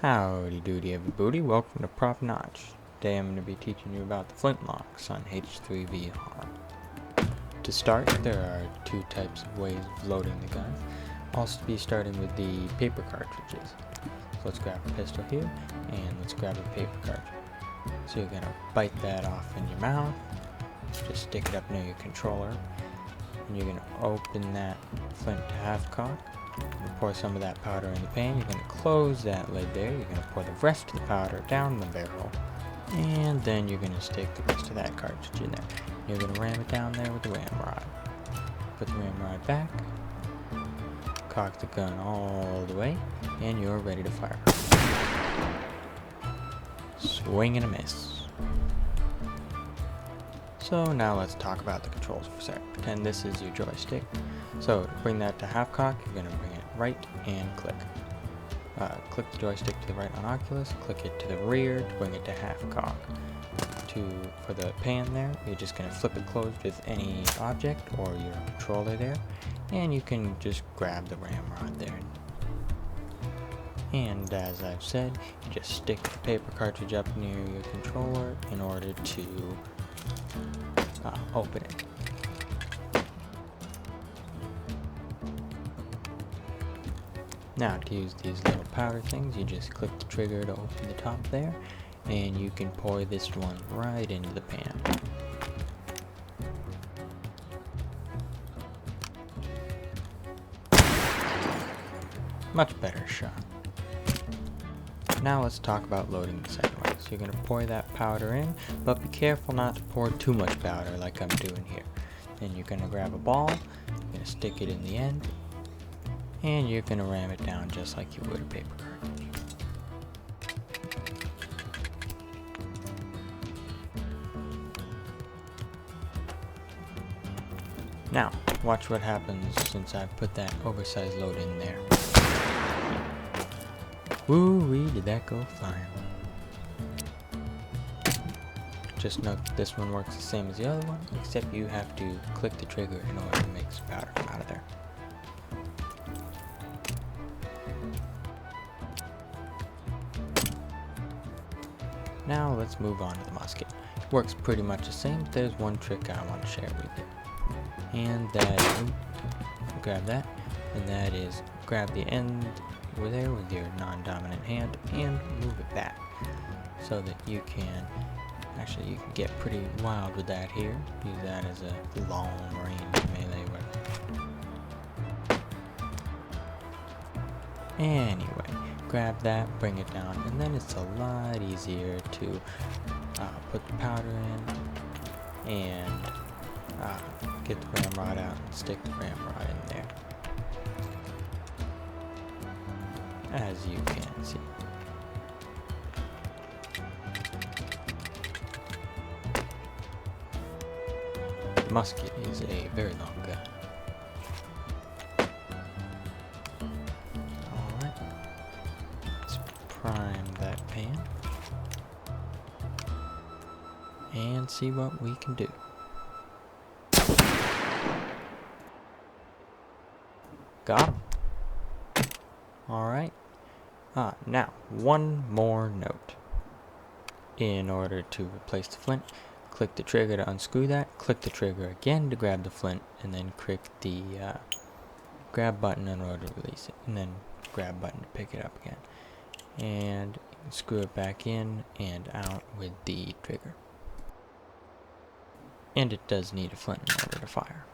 Howdy doody everybody, welcome to Prop Notch. Today I'm going to be teaching you about the flintlocks on H3VR. To start, there are two types of ways of loading the gun. I'll be starting with the paper cartridges. So let's grab a pistol here, and let's grab a paper cartridge. So you're going to bite that off in your mouth, just stick it up near your controller, and you're going to open that flint to half cock. You're going to pour some of that powder in the pan. You're going to close that lid there. You're going to pour the rest of the powder down the barrel. And then you're going to stick the rest of that cartridge in there. You're going to ram it down there with the ramrod. Put the ramrod back. Cock the gun all the way. And you're ready to fire. Swing and a miss. So now let's talk about the controls for a sec. Pretend this is your joystick. So to bring that to half cock, you're going to bring it right and click. Click the joystick to the right on Oculus, click it to the rear to bring it to half cock. For the pan there, you're just going to flip it closed with any object or your controller there, and you can just grab the ramrod there. And as I've said, you just stick the paper cartridge up near your controller in order to open it. Now to use these little powder things, you just click the trigger to open the top there, and you can pour this one right into the pan. Much better shot. Now let's talk about loading the second one. So you're going to pour that powder in, but be careful not to pour too much powder like I'm doing here. Then you're going to grab a ball, you're going to stick it in the end, and you're going to ram it down just like you would a paper cartridge. Now, watch what happens since I put that oversized load in there. Woo-wee, did that go flying. Just note that this one works the same as the other one, except you have to click the trigger in order to make some powder come out of there. Now let's move on to the musket. It works pretty much the same, but there's one trick I want to share with you. And that is, grab that, and that is grab the end over there with your non-dominant hand and move it back so that you can get pretty wild with that here. Use that as a long range melee weapon. Anyway, grab that, bring it down, and then it's a lot easier to put the powder in and get the ramrod out and stick the ramrod in there, as you can see. The musket is a very long gun. Alright, let's prime that pan and see what we can do. Got him. Alright. Now, one more note. In order to replace the flint, click the trigger to unscrew that, click the trigger again to grab the flint, and then click the grab button in order to release it, and then grab button to pick it up again. And screw it back in and out with the trigger. And it does need a flint in order to fire.